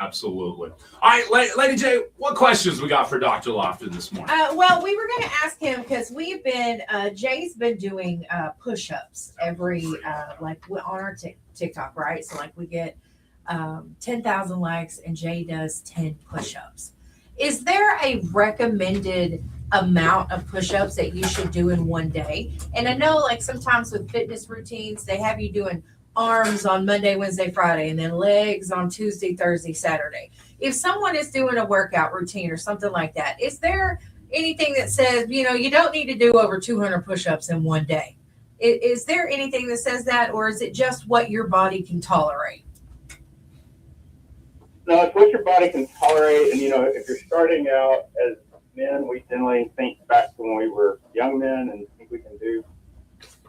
Absolutely. All right, Lady J, what questions we got for Dr. Lofton this morning? Well, we were going to ask him because we've been, Jay's been doing push-ups every, like on our TikTok, right? So like we get 10,000 likes and Jay does 10 push-ups. Is there a recommended amount of push-ups that you should do in one day? And I know like sometimes with fitness routines, they have you doing arms on Monday, Wednesday, Friday, and then legs on Tuesday, Thursday, Saturday. If someone is doing a workout routine or something like that, is there anything that says, you don't need to do over 200 push-ups in one day? Is there anything that says that, or is it just what your body can tolerate? No, it's what your body can tolerate. And, if you're starting out as men, we generally think back to when we were young men and think we can do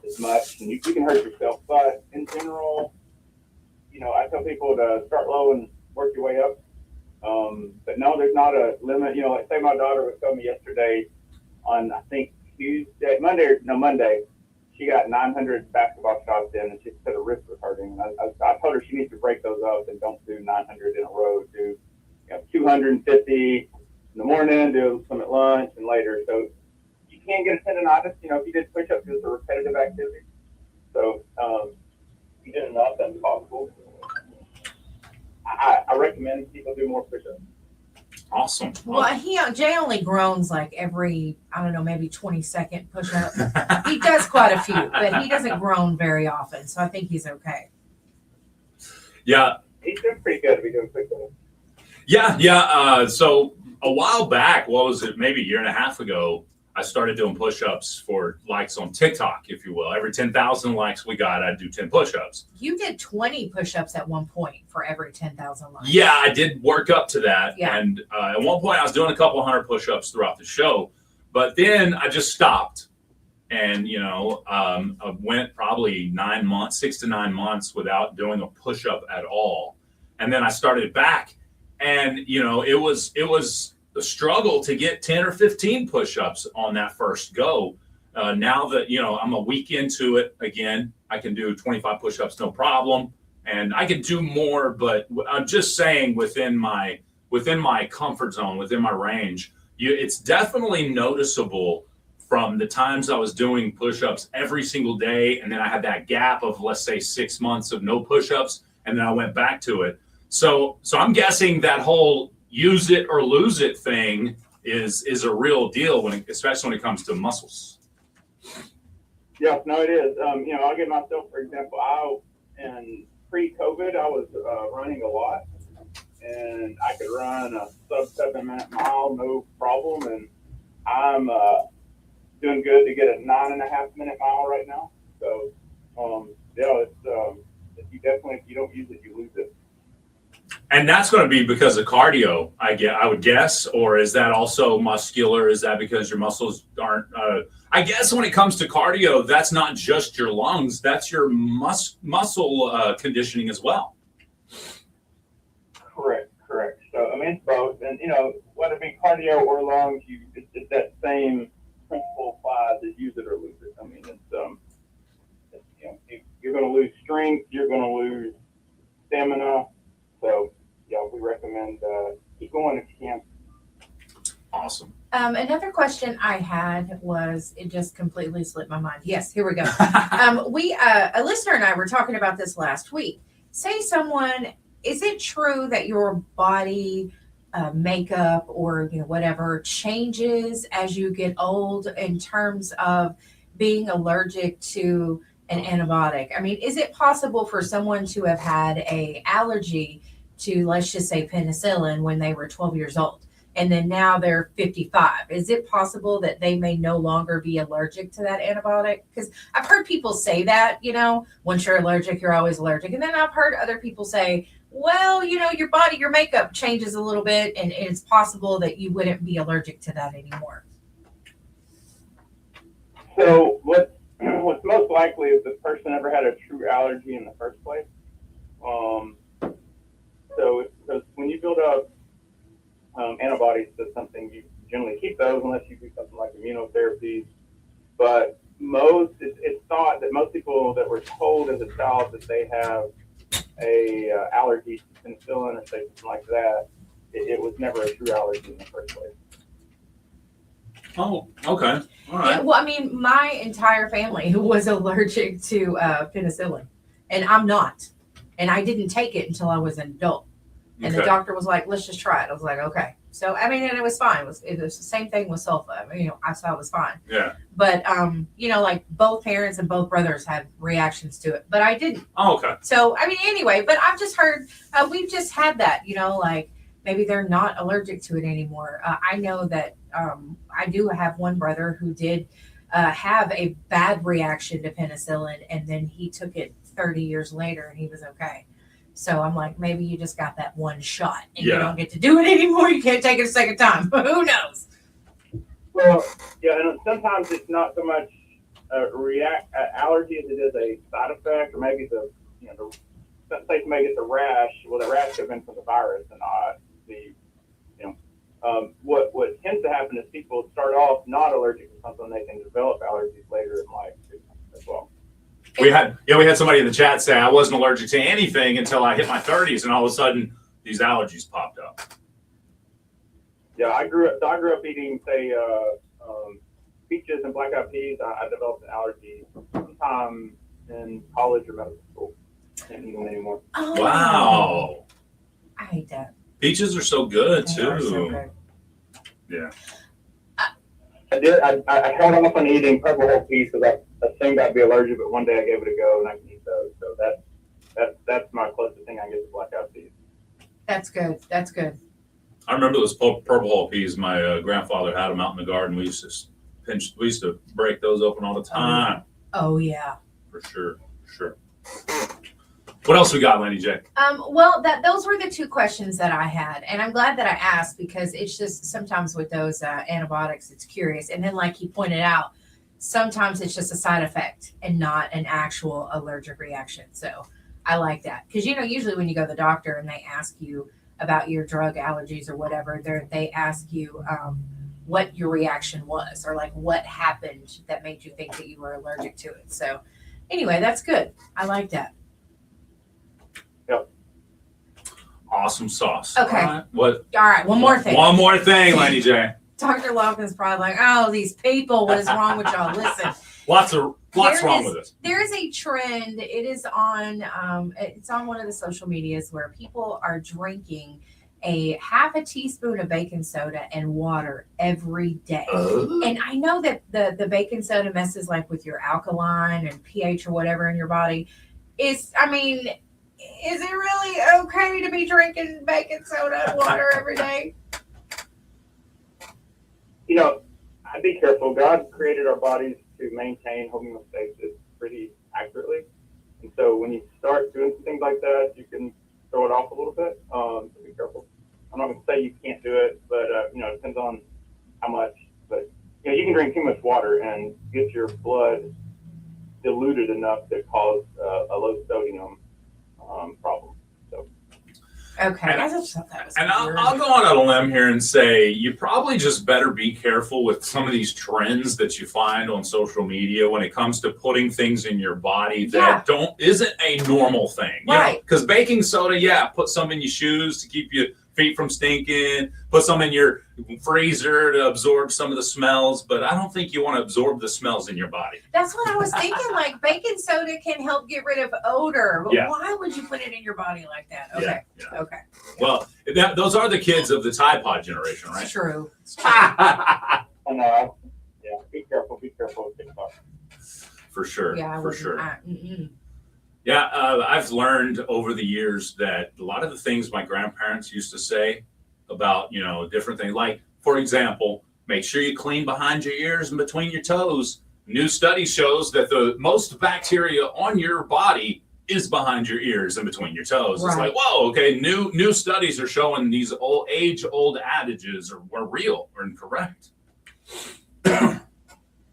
as much, and you can hurt yourself. But in general, I tell people to start low and work your way up. But no, there's not a limit. Like say my daughter was telling me yesterday on, I think Monday, she got 900 basketball shots in, and she said her wrist was hurting. And I told her she needs to break those up and don't do 900 in a row. Do 250 in the morning, do some at lunch and later. So you can't get a tendonitis, if you did push-ups, it's a repetitive activity. So you did enough, that's possible. I recommend people do more push-ups. Awesome. Well, Jay only groans like every, I don't know, maybe 20-second push-up. He does quite a few, but he doesn't groan very often, so I think he's okay. Yeah. He's doing pretty good if he's doing push-ups. Yeah. So a while back, what was it, maybe a year and a half ago, I started doing push-ups for likes on TikTok, if you will. Every 10,000 likes we got, I'd do 10 push-ups. You did 20 push-ups at one point for every 10,000 likes. Yeah, I did work up to that. Yeah. And at one point, I was doing a couple hundred push-ups throughout the show. But then I just stopped. And, I went probably 6 to 9 months without doing a push-up at all. And then I started back. And, it was the struggle to get 10 or 15 push-ups on that first go. Now that, I'm a week into it again, I can do 25 push-ups, no problem. And I can do more, but I'm just saying within my comfort zone, within my range, it's definitely noticeable from the times I was doing push-ups every single day. And then I had that gap of, let's say, 6 months of no push-ups. And then I went back to it. So I'm guessing that whole use it or lose it thing is a real deal especially when it comes to muscles. Yeah, no, it is. I'll give myself, for example, in pre-COVID, I was running a lot, and I could run a sub 7-minute mile, no problem. And I'm doing good to get a 9.5-minute mile right now. So, it's if you don't use it, you lose it. And that's going to be because of cardio, I would guess, or is that also muscular? Is that because your muscles aren't? I guess when it comes to cardio, that's not just your lungs; that's your muscle conditioning as well. Correct. So it's both, and whether it be cardio or lungs, it's that same principle applies: is use it or lose it. You're going to lose strength, you're going to lose stamina. So, we recommend keep going if you can. Awesome. Another question I had was, it just completely slipped my mind. Yes, here we go. A listener and I were talking about this last week. Say is it true that your body makeup or whatever changes as you get old in terms of being allergic to an antibiotic? I mean, is it possible for someone to have had an allergy to, let's just say, penicillin when they were 12 years old, and then now they're 55? Is it possible that they may no longer be allergic to that antibiotic? Because I've heard people say that, once you're allergic, you're always allergic. And then I've heard other people say, well, your body, your makeup changes a little bit, and it's possible that you wouldn't be allergic to that anymore. So what's most likely is the person never had a true allergy in the first place. So when you build up antibodies to something, you generally keep those unless you do something like immunotherapy. But it's thought that most people that were told as a child that they have a allergy to penicillin or say something like that, it was never a true allergy in the first place. Oh, okay. All right. Yeah, well, I mean, my entire family was allergic to penicillin, and I'm not. And I didn't take it until I was an adult. And the Okay. doctor was like, let's just try it. I was like, okay. So, I mean, and it was fine. It was the same thing with sulfa. I mean, I saw it was fine. Yeah. But, like both parents and both brothers had reactions to it, but I didn't. Oh, okay. So, I mean, anyway, but I've just heard, we've just had that, like maybe they're not allergic to it anymore. I know that I do have one brother who did have a bad reaction to penicillin, and then he took it 30 years later and he was okay. So I'm like, maybe you just got that one shot and you don't get to do it anymore. You can't take it a second time. Who knows? Well, yeah, and sometimes it's not so much allergy as it is a side effect, or maybe say maybe it's a rash. Well, the rash could have been from the virus and not the, what tends to happen is people start off not allergic to something, they can develop allergies later in life as well. We had somebody in the chat say I wasn't allergic to anything until I hit my 30s, and all of a sudden these allergies popped up. Yeah, I grew up eating, say, peaches and black-eyed peas. I developed an allergy sometime in college or medical school. Can't eat them anymore. Oh, Wow. I hate that. Peaches are so good They too. are so good. Yeah. I held off on eating purple whole peas because I assumed I'd be allergic, but one day I gave it a go and I can eat those. So that's my closest thing I get to black-eyed peas. That's good. That's good. I remember those purple hull peas. My grandfather had them out in the garden. We used to break those open all the time. Oh yeah. For sure. What else we got, Laney J? Well, those were the two questions that I had, and I'm glad that I asked because it's just sometimes with those antibiotics, it's curious. And then, like he pointed out, sometimes it's just a side effect and not an actual allergic reaction. So I like that because usually when you go to the doctor and they ask you about your drug allergies or whatever, they ask you what your reaction was or like what happened that made you think that you were allergic to it. So anyway, that's good. I like that. Awesome sauce. Okay. All right. All right, one more thing. One more thing, Laney J. Dr. Lofton's probably like, oh, these people, what is wrong with y'all? Listen, Lots wrong with this. there is a trend. It is on it's on one of the social medias where people are drinking a half a teaspoon of baking soda and water every day. And I know that the baking soda messes like with your alkaline and pH or whatever in your body. Is it really okay to be drinking baking soda and water every day? I'd be careful. God created our bodies to maintain homeostasis pretty accurately. And so when you start doing some things like that, you can throw it off a little bit. So be careful. I'm not going to say you can't do it, but, it depends on how much. But, you can drink too much water and get your blood diluted enough to cause a low sodium problem. So. Okay. And I just thought that was weird. I'll go on a limb here and say you probably just better be careful with some of these trends that you find on social media when it comes to putting things in your body that isn't a normal thing. Right. Because baking soda, put some in your shoes to keep your feet from stinking, put some in your freezer to absorb some of the smells, but I don't think you want to absorb the smells in your body. That's what I was thinking. Like baking soda can help get rid of odor, but why would you put it in your body like that? Okay. Yeah. Okay. Well, those are the kids of the Tide Pod generation, right? It's true. It's true. And be careful with TikTok. For sure. Yeah, I for wouldn't. sure. Yeah, I've learned over the years that a lot of the things my grandparents used to say about, different things, like, for example, make sure you clean behind your ears and between your toes. New study shows that the most bacteria on your body is behind your ears and between your toes. It's like, whoa, okay, new studies are showing these age-old adages are real or incorrect.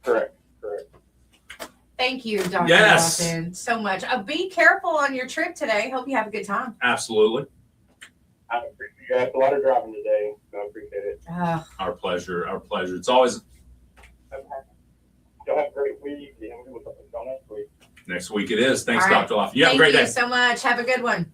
Correct. Thank you, Dr. Yes. Lofton, so much. Be careful on your trip today. Hope you have a good time. Absolutely. I appreciate it. It's a lot of driving today, so I appreciate it. Our pleasure. It's always Y'all have a great week. We'll talk next week. next week it is. Thanks, All right. Dr. Lofton. You have a great day. Thank you so much. Have a good one.